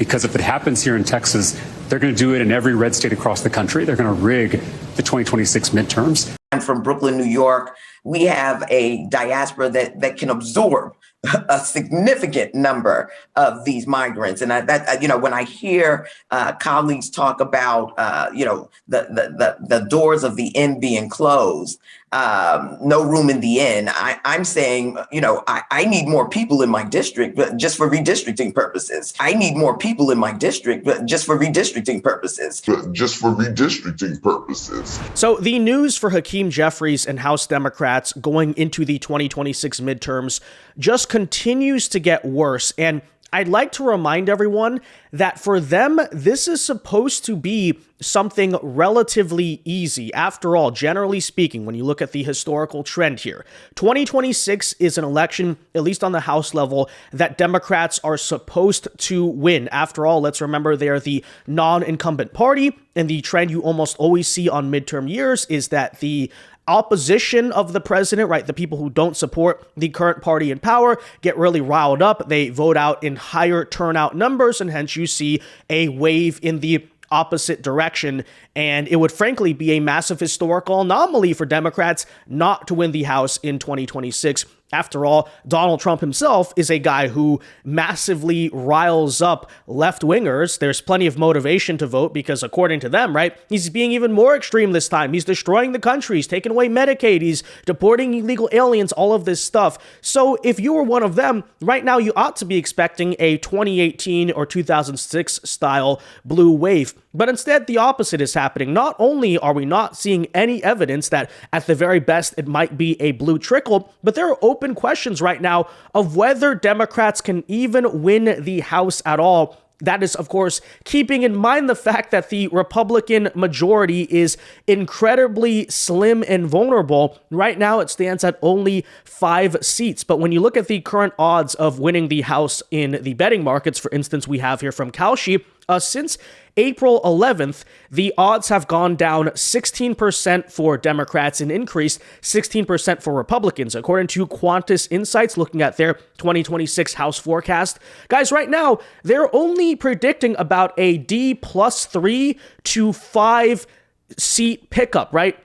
because if it happens here in Texas, they're going to do it in every red state across the country. They're going to rig the 2026 midterms. I'm from Brooklyn, New York. We have a diaspora that can absorb a significant number of these migrants. And when I hear colleagues talk about, the doors of the inn being closed, no room in the inn, I'm saying, I need more people in my district, but just for redistricting purposes. I need more people in my district, but just for redistricting purposes. So the news for Hakeem Jeffries and House Democrats going into the 2026 midterms just continues to get worse. And I'd like to remind everyone that for them, this is supposed to be something relatively easy. After all, generally speaking, when you look at the historical trend here, 2026 is an election, at least on the House level, that Democrats are supposed to win. After all, let's remember they are the non-incumbent party, and the trend you almost always see on midterm years is that the opposition of the president, right, the people who don't support the current party in power, get really riled up. They vote out in higher turnout numbers, and hence you see a wave in the opposite direction. And it would frankly be a massive historical anomaly for Democrats not to win the House in 2026. After all, Donald Trump himself is a guy who massively riles up left-wingers. There's plenty of motivation to vote because, according to them, right, he's being even more extreme this time. He's destroying the country. He's taking away Medicaid. He's deporting illegal aliens, all of this stuff. So if you were one of them, right now you ought to be expecting a 2018 or 2006 style blue wave. But instead, the opposite is happening. Not only are we not seeing any evidence that at the very best it might be a blue trickle, but there are open questions right now of whether Democrats can even win the House at all. That is, of course, keeping in mind the fact that the Republican majority is incredibly slim and vulnerable. Right now, it stands at only 5 seats. But when you look at the current odds of winning the House in the betting markets, for instance, we have here from Kalshi, since April 11th, the odds have gone down 16% for Democrats and increased 16% for Republicans, according to Qantas Insights, looking at their 2026 House forecast. Guys, right now, they're only predicting about a D+3 to 5 seat pickup, right?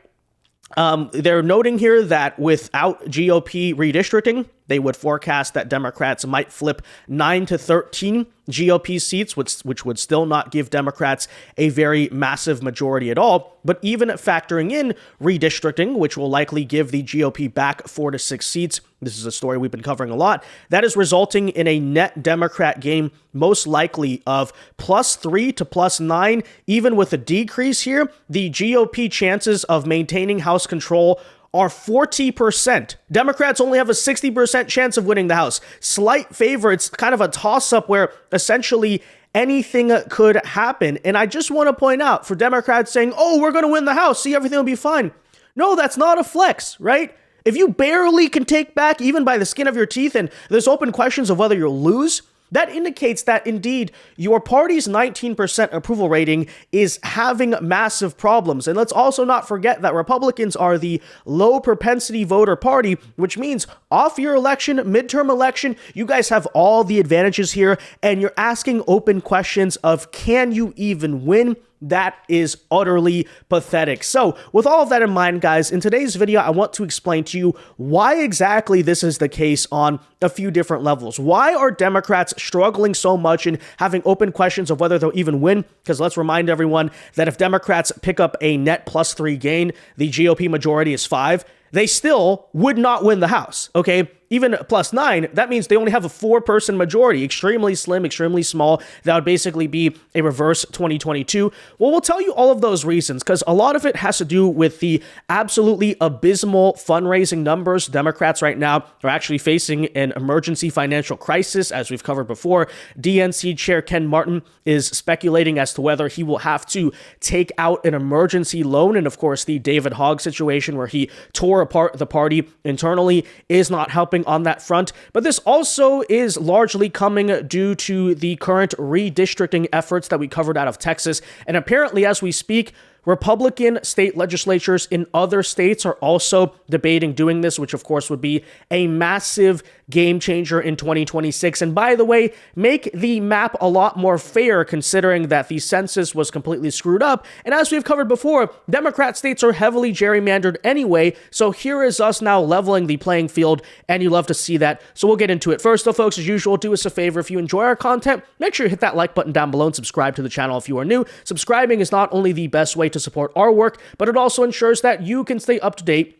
They're noting here that without GOP redistricting, they would forecast that Democrats might flip 9 to 13 GOP seats, which would still not give Democrats a very massive majority at all. But even factoring in redistricting, which will likely give the GOP back 4 to 6 seats, this is a story we've been covering a lot, that is resulting in a net Democrat gain, most likely of +3 to +9. Even with a decrease here, the GOP chances of maintaining House control are 40%. Democrats only have a 60% chance of winning the House. Slight favorites, kind of a toss-up where essentially anything could happen. And I just want to point out, for Democrats saying, oh, we're going to win the House, see, everything will be fine. No, that's not a flex, right? If you barely can take back, even by the skin of your teeth, and there's open questions of whether you'll lose, that indicates that indeed your party's 19% approval rating is having massive problems. And let's also not forget that Republicans are the low propensity voter party, which means off your election, midterm election, you guys have all the advantages here, and you're asking open questions of, can you even win? That is utterly pathetic. So with all of that in mind, guys, in today's video, I want to explain to you why exactly this is the case on a few different levels. Why are Democrats struggling so much and having open questions of whether they'll even win? Because let's remind everyone that if Democrats pick up a net +3 gain, the GOP majority is 5. They still would not win the House, okay? Even +9, that means they only have a 4-person majority, extremely slim, extremely small. That would basically be a reverse 2022. Well, we'll tell you all of those reasons, because a lot of it has to do with the absolutely abysmal fundraising numbers. Democrats right now are actually facing an emergency financial crisis, as we've covered before. DNC Chair Ken Martin is speculating as to whether he will have to take out an emergency loan. And of course, the David Hogg situation where he tore apart the party internally is not helping on that front. But this also is largely coming due to the current redistricting efforts that we covered out of Texas. And apparently, as we speak, Republican state legislatures in other states are also debating doing this, which of course would be a massive game changer in 2026. And by the way, make the map a lot more fair considering that the census was completely screwed up. And as we've covered before, Democrat states are heavily gerrymandered anyway. So here is us now leveling the playing field, and you love to see that. So we'll get into it. First though, folks, as usual, do us a favor. If you enjoy our content, make sure you hit that like button down below and subscribe to the channel if you are new. Subscribing is not only the best way to support our work, but it also ensures that you can stay up to date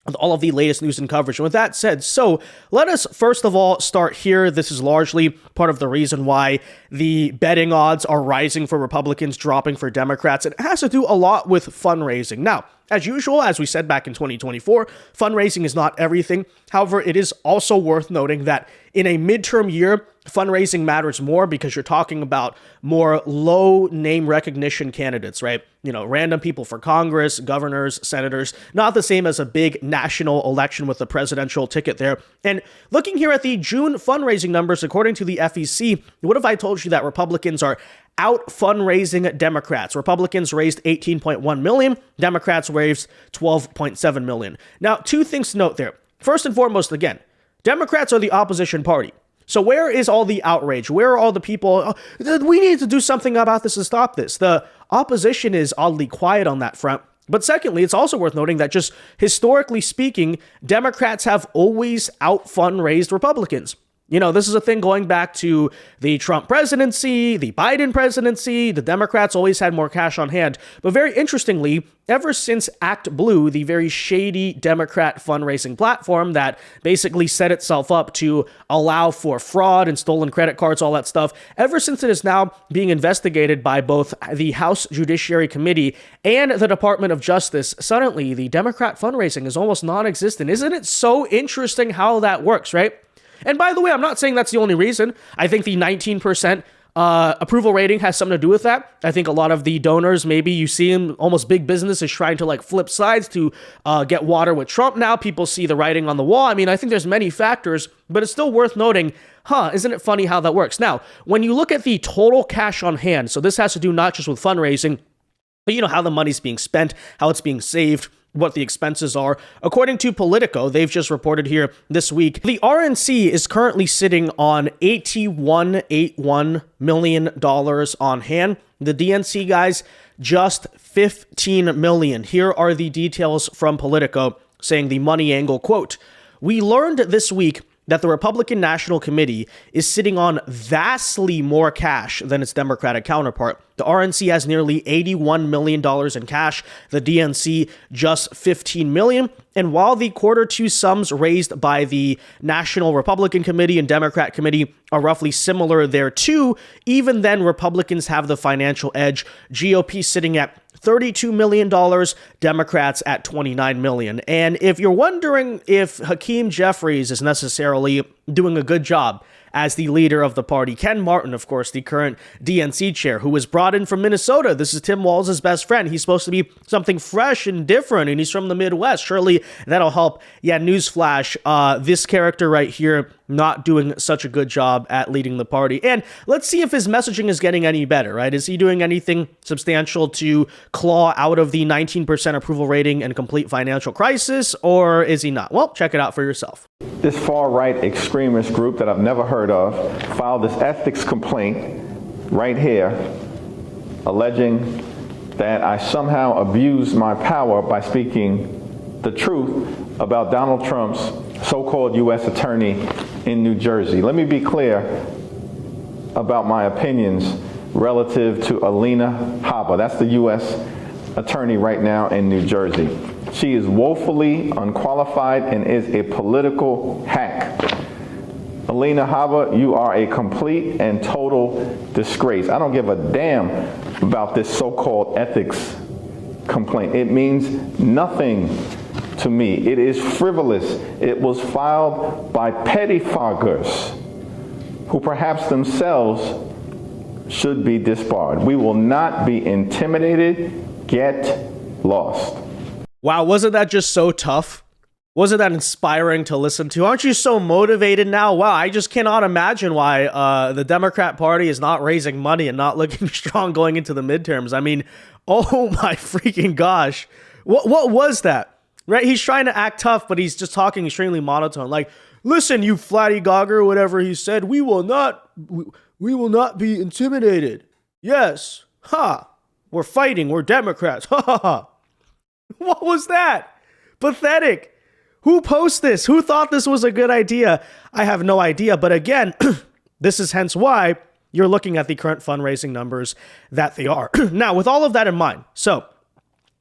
with all of the latest news and coverage. And with that said, so let us first of all start here. This is largely part of the reason why the betting odds are rising for Republicans, dropping for Democrats. It has to do a lot with fundraising. Now, as usual, as we said back in 2024, fundraising is not everything. However, it is also worth noting that in a midterm year, fundraising matters more because you're talking about more low name recognition candidates, right? You know, random people for Congress, governors, senators, not the same as a big national election with a presidential ticket there. And looking here at the June fundraising numbers, according to the FEC, what if I told you that Republicans are out fundraising Democrats? Republicans raised 18.1 million, Democrats raised 12.7 million. Now, two things to note there. First and foremost, again, Democrats are the opposition party. So where is all the outrage? Where are all the people? Oh, we need to do something about this to stop this. The opposition is oddly quiet on that front. But secondly, it's also worth noting that just historically speaking, Democrats have always out fundraised Republicans. You know, this is a thing going back to the Trump presidency, the Biden presidency. The Democrats always had more cash on hand. But very interestingly, ever since ActBlue, the very shady Democrat fundraising platform that basically set itself up to allow for fraud and stolen credit cards, all that stuff, ever since it is now being investigated by both the House Judiciary Committee and the Department of Justice, suddenly the Democrat fundraising is almost non-existent. Isn't it so interesting how that works, right? And by the way, I'm not saying that's the only reason. I think the 19% approval rating has something to do with that. I think a lot of the donors, maybe you see them, almost big business is trying to like flip sides to get water with Trump now. People see the writing on the wall. I mean, I think there's many factors, but it's still worth noting, isn't it funny how that works? Now, when you look at the total cash on hand, so this has to do not just with fundraising, but you know, how the money's being spent, how it's being saved, what the expenses are. According to Politico, they've just reported here this week, the RNC is currently sitting on $81.81 million on hand. The DNC guys, just $15 million. Here are the details from Politico saying the money angle, quote, "We learned this week that the Republican National Committee is sitting on vastly more cash than its Democratic counterpart. The RNC has nearly $81 million in cash, the DNC just $15 million. And while the Q2 sums raised by the National Republican Committee and Democrat Committee are roughly similar there too, even then Republicans have the financial edge. GOP sitting at $32 million, Democrats at $29 million. And if you're wondering if Hakeem Jeffries is necessarily doing a good job as the leader of the party, Ken Martin, of course, the current DNC chair, who was brought in from Minnesota. This is Tim Walz's best friend. He's supposed to be something fresh and different, and he's from the Midwest. Surely that'll help. Yeah, newsflash, this character right here not doing such a good job at leading the party. And let's see if his messaging is getting any better, right? Is he doing anything substantial to claw out of the 19% approval rating and complete financial crisis, or is he not? Well, check it out for yourself. This far-right extremist group that I've never heard of filed this ethics complaint right here, alleging that I somehow abused my power by speaking the truth about Donald Trump's so-called U.S. attorney in New Jersey. Let me be clear about my opinions relative to Alina Habba. That's the U.S. attorney right now in New Jersey. She is woefully unqualified and is a political hack. Alina Habba, you are a complete and total disgrace. I don't give a damn about this so-called ethics complaint. It means nothing to me. It is frivolous. It was filed by pettifoggers who perhaps themselves should be disbarred. We will not be intimidated. Get lost. Wow, wasn't that just so tough? Wasn't that inspiring to listen to? Aren't you so motivated now? Wow, I just cannot imagine why the Democrat Party is not raising money and not looking strong going into the midterms. I mean, oh my freaking gosh. What was that? Right? He's trying to act tough, but he's just talking extremely monotone. Like, listen, you flatty gogger, whatever he said, we will not be intimidated. Yes. Ha. We're fighting. We're Democrats. Ha ha ha. What was that? Pathetic. Who posted this? Who thought this was a good idea? I have no idea. But again, this is hence why you're looking at the current fundraising numbers that they are. Now, with all of that in mind, so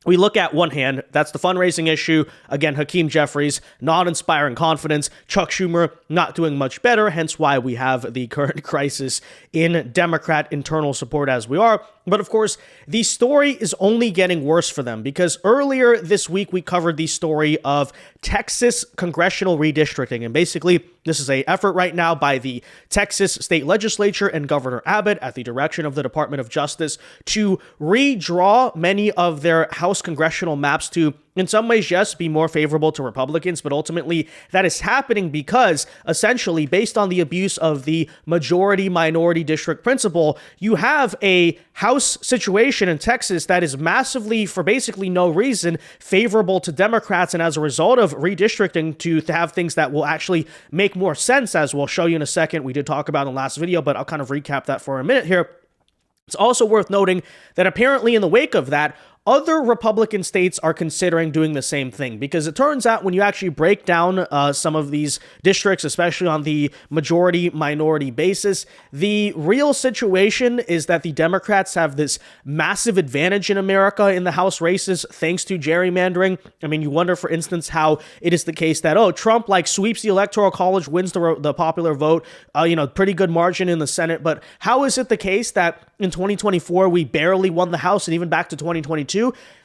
we look at one hand, that's the fundraising issue. Again, Hakeem Jeffries, not inspiring confidence. Chuck Schumer, not doing much better, hence why we have the current crisis in Democrat internal support as we are. But of course, the story is only getting worse for them because earlier this week, we covered the story of Texas congressional redistricting. And basically, this is an effort right now by the Texas state legislature and Governor Abbott at the direction of the Department of Justice to redraw many of their House congressional maps to, in some ways, yes, be more favorable to Republicans, but ultimately that is happening because essentially based on the abuse of the majority-minority district principle, you have a House situation in Texas that is massively, for basically no reason, favorable to Democrats, and as a result of redistricting to have things that will actually make more sense, as we'll show you in a second. We did talk about in the last video, but I'll kind of recap that for a minute here. It's also worth noting that apparently in the wake of that, other Republican states are considering doing the same thing because it turns out when you actually break down some of these districts, especially on the majority-minority basis, the real situation is that the Democrats have this massive advantage in America in the House races thanks to gerrymandering. I mean, you wonder, for instance, how it is the case that, Trump sweeps the Electoral College, wins the popular vote, pretty good margin in the Senate. But how is it the case that in 2024 we barely won the House, and even back to 2022?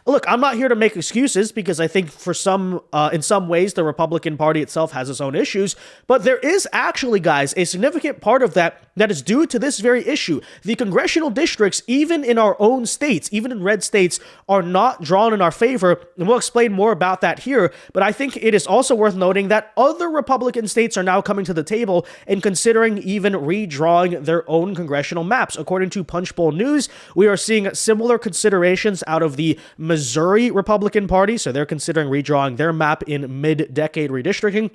Look, I'm not here to make excuses because I think in some ways, the Republican Party itself has its own issues, but there is actually, guys, a significant part of that is due to this very issue. The congressional districts, even in our own states, even in red states, are not drawn in our favor, and we'll explain more about that here, but I think it is also worth noting that other Republican states are now coming to the table and considering even redrawing their own congressional maps. According to Punchbowl News, we are seeing similar considerations out of the Missouri Republican Party, so they're considering redrawing their map in mid-decade redistricting.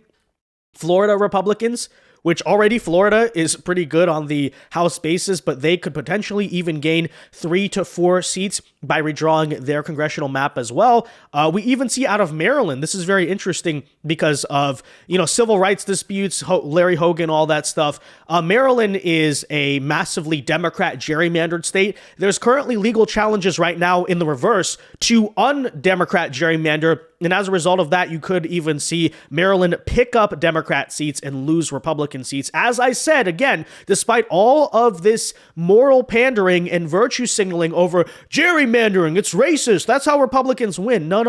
Florida Republicans, which already Florida is pretty good on the House basis, but they could potentially even gain 3 to 4 seats by redrawing their congressional map as well. We even see out of Maryland, this is very interesting because of, civil rights disputes, Larry Hogan, all that stuff. Maryland is a massively Democrat gerrymandered state. There's currently legal challenges right now in the reverse to undemocrat gerrymander. And as a result of that, you could even see Maryland pick up Democrat seats and lose Republican seats. As I said, again, despite all of this moral pandering and virtue signaling over gerrymandering, it's racist, that's how Republicans win. No.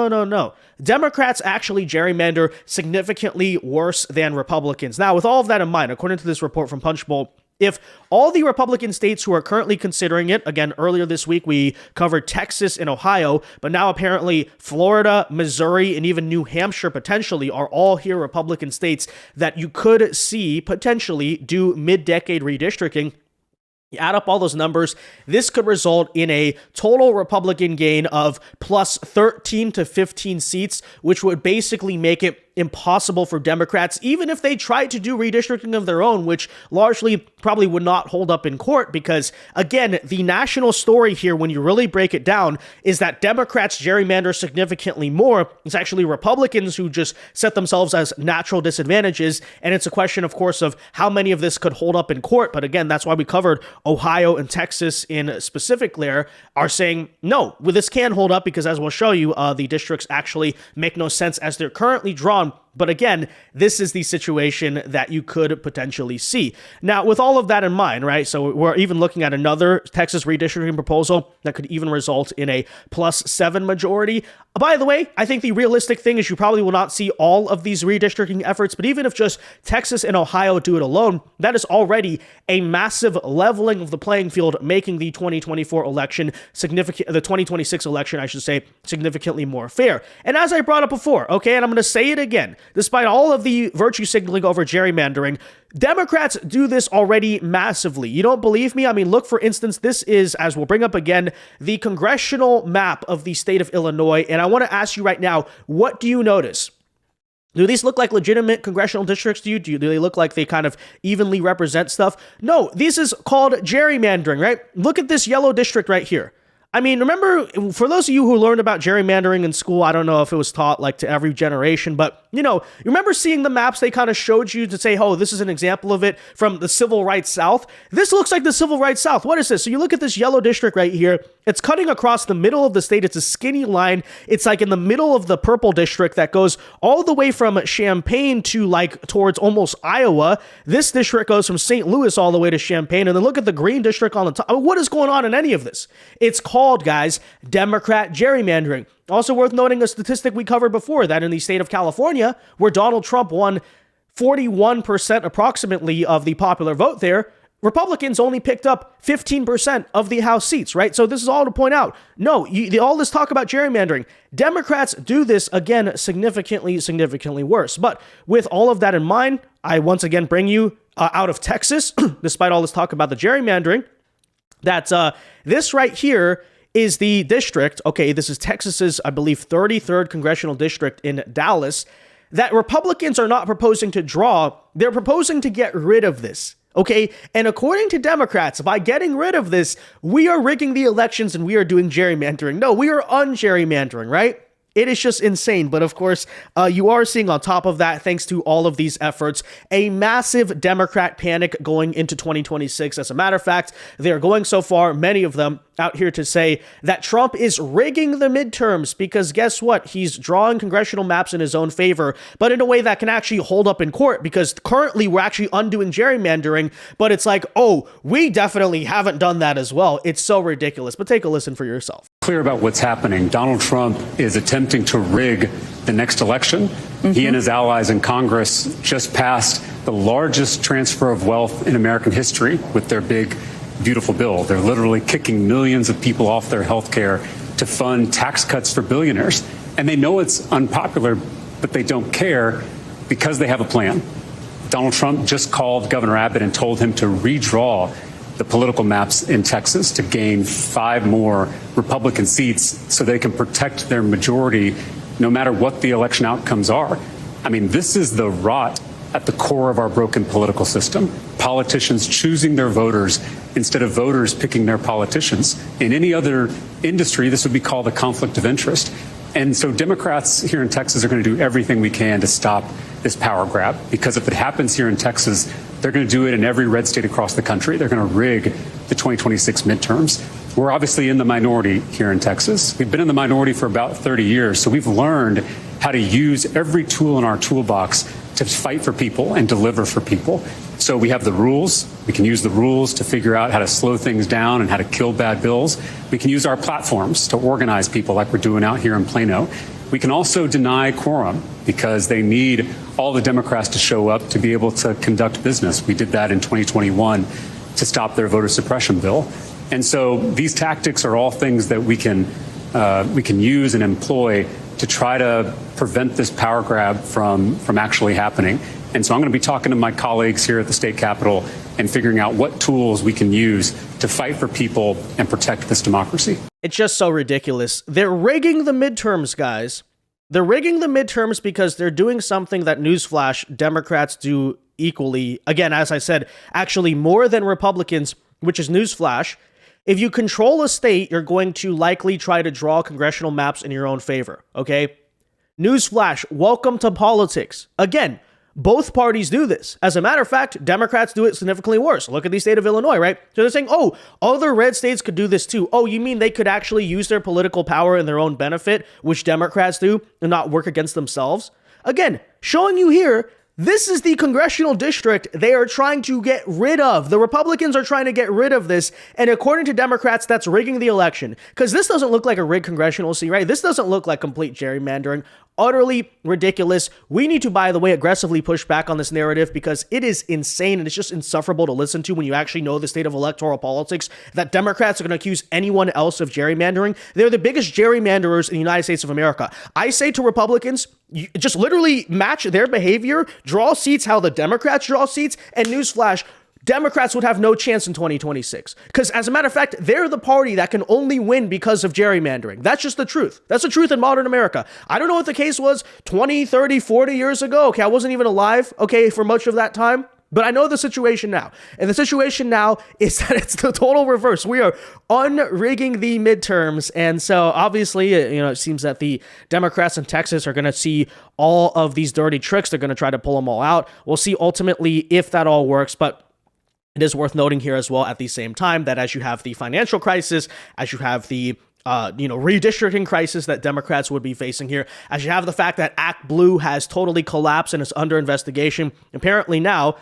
Democrats actually gerrymander significantly worse than Republicans. Now, with all of that in mind, according to this report from Punchbowl, if all the Republican states who are currently considering it, again, earlier this week, we covered Texas and Ohio, but now apparently Florida, Missouri, and even New Hampshire potentially are all here Republican states that you could see potentially do mid-decade redistricting. You add up all those numbers, this could result in a total Republican gain of plus 13 to 15 seats, which would basically make it impossible for Democrats, even if they tried to do redistricting of their own, which largely probably would not hold up in court because, again, the national story here, when you really break it down, is that Democrats gerrymander significantly more. It's actually Republicans who just set themselves as natural disadvantages, and it's a question, of course, of how many of this could hold up in court. But again, that's why we covered Ohio and Texas in specific there are saying, no, well, this can hold up because, as we'll show you, the districts actually make no sense as they're currently drawn. But again, this is the situation that you could potentially see. Now, with all of that in mind, right, so we're even looking at another Texas redistricting proposal that could even result in a +7 majority. By the way, I think the realistic thing is you probably will not see all of these redistricting efforts, but even if just Texas and Ohio do it alone, that is already a massive leveling of the playing field, making the 2024 election the 2026 election, I should say, significantly more fair. And as I brought up before, okay, and I'm going to say it again, Despite all of the virtue signaling over gerrymandering, Democrats do this already massively. You don't believe me? I mean, look, for instance, this is, as we'll bring up again, the congressional map of the state of Illinois. And I want to ask you right now, what do you notice? Do these look like legitimate congressional districts to you? Do they look like they kind of evenly represent stuff? No, this is called gerrymandering, right? Look at this yellow district right here. I mean, remember, for those of you who learned about gerrymandering in school, I don't know if it was taught like to every generation, but you remember seeing the maps they kind of showed you to say, oh, this is an example of it from the Civil Rights South. This looks like the Civil Rights South. What is this? So you look at this yellow district right here. It's cutting across the middle of the state. It's a skinny line. It's like in the middle of the purple district that goes all the way from Champaign to like towards almost Iowa. This district goes from St. Louis all the way to Champaign. And then look at the green district on the top. What is going on in any of this? It's called, guys, Democrat gerrymandering. Also worth noting a statistic we covered before, that in the state of California, where Donald Trump won 41% approximately of the popular vote there, Republicans only picked up 15% of the House seats, right? So this is all to point out. No, all this talk about gerrymandering, Democrats do this, again, significantly worse. But with all of that in mind, I once again bring you out of Texas, despite all this talk about the gerrymandering, that this right here is the district, okay, this is Texas's, I believe, 33rd congressional district in Dallas, that Republicans are not proposing to draw. They're proposing to get rid of this. Okay, and according to Democrats, by getting rid of this, we are rigging the elections and we are doing gerrymandering. No, we are un-gerrymandering, right? It is just insane. But of course, you are seeing on top of that, thanks to all of these efforts, a massive Democrat panic going into 2026. As a matter of fact, they're going so far, many of them out here to say that Trump is rigging the midterms because guess what? He's drawing congressional maps in his own favor, but in a way that can actually hold up in court because currently we're actually undoing gerrymandering, but it's like, oh, we definitely haven't done that as well. It's so ridiculous, but take a listen for yourself. Clear about what's happening. Donald Trump is attempting to rig the next election. He and his allies in Congress just passed the largest transfer of wealth in American history with their big, beautiful bill. They're literally kicking millions of people off their health care to fund tax cuts for billionaires. And they know it's unpopular, but they don't care because they have a plan. Donald Trump just called Governor Abbott and told him to redraw the political maps in Texas to gain 5 more Republican seats so they can protect their majority no matter what the election outcomes are. I mean, this is the rot at the core of our broken political system. Politicians choosing their voters instead of voters picking their politicians. In any other industry, this would be called a conflict of interest. And so Democrats here in Texas are going to do everything we can to stop this power grab, because if it happens here in Texas, they're going to do it in every red state across the country. They're going to rig the 2026 midterms. We're obviously in the minority here in Texas. We've been in the minority for about 30 years, so we've learned how to use every tool in our toolbox to fight for people and deliver for people. So we have the rules. We can use the rules to figure out how to slow things down and how to kill bad bills. We can use our platforms to organize people like we're doing out here in Plano. We can also deny quorum because they need all the Democrats to show up to be able to conduct business. We did that in 2021 to stop their voter suppression bill. And so these tactics are all things that we can use and employ to try to prevent this power grab from actually happening. And so I'm going to be talking to my colleagues here at the state capitol and figuring out what tools we can use to fight for people and protect this democracy. It's just so ridiculous. They're rigging the midterms, guys. They're rigging the midterms because they're doing something that, newsflash, Democrats do equally. Again, as I said, actually more than Republicans, which is newsflash. If you control a state, you're going to likely try to draw congressional maps in your own favor, okay? Newsflash, welcome to politics. Again, both parties do this. As a matter of fact, Democrats do it significantly worse. Look at the state of Illinois, right? So they're saying, oh, other red states could do this too. Oh, you mean they could actually use their political power in their own benefit, which Democrats do, and not work against themselves? Again, showing you here, this is the congressional district they are trying to get rid of. The Republicans are trying to get rid of this. And according to Democrats, that's rigging the election. Because this doesn't look like a rigged congressional seat, right? This doesn't look like complete gerrymandering. Utterly ridiculous. We need to, by the way, aggressively push back on this narrative because it is insane and it's just insufferable to listen to when you actually know the state of electoral politics, that Democrats are going to accuse anyone else of gerrymandering. They're the biggest gerrymanderers in the United States of America. I say to Republicans, You just literally match their behavior, draw seats how the Democrats draw seats, and newsflash, Democrats would have no chance in 2026. Because as a matter of fact, they're the party that can only win because of gerrymandering. That's just the truth. That's the truth in modern America. I don't know what the case was 20, 30, 40 years ago. Okay, I wasn't even alive, okay, for much of that time. But I know the situation now. And the situation now is that it's the total reverse. We are unrigging the midterms. And so obviously, it seems that the Democrats in Texas are going to see all of these dirty tricks. They're going to try to pull them all out. We'll see ultimately if that all works. But it is worth noting here as well at the same time that as you have the financial crisis, as you have the redistricting crisis that Democrats would be facing here, as you have the fact that ActBlue has totally collapsed and is under investigation. Apparently now,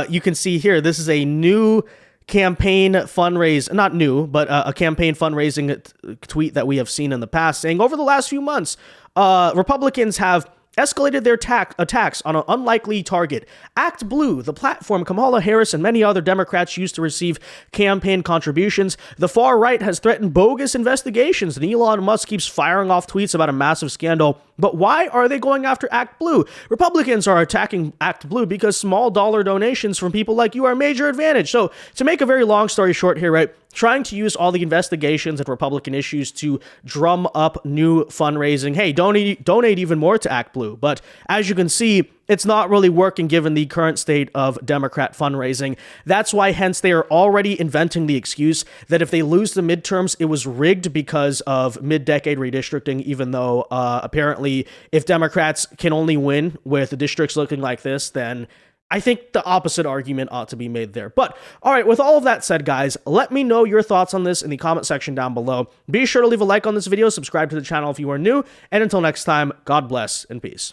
you can see here, this is a new campaign fundraise, not new, but a campaign fundraising tweet that we have seen in the past saying over the last few months, Republicans have escalated their attacks on an unlikely target. ActBlue, the platform Kamala Harris and many other Democrats used to receive campaign contributions. The far right has threatened bogus investigations, and Elon Musk keeps firing off tweets about a massive scandal. But why are they going after ActBlue? Republicans are attacking ActBlue because small dollar donations from people like you are a major advantage. So to make a very long story short here, right, trying to use all the investigations and Republican issues to drum up new fundraising. Hey, donate even more to ActBlue. But as you can see, it's not really working given the current state of Democrat fundraising. That's why, hence, they are already inventing the excuse that if they lose the midterms, it was rigged because of mid-decade redistricting, even though apparently if Democrats can only win with the districts looking like this, then I think the opposite argument ought to be made there. But all right, with all of that said, guys, let me know your thoughts on this in the comment section down below. Be sure to leave a like on this video, subscribe to the channel if you are new, and until next time, God bless and peace.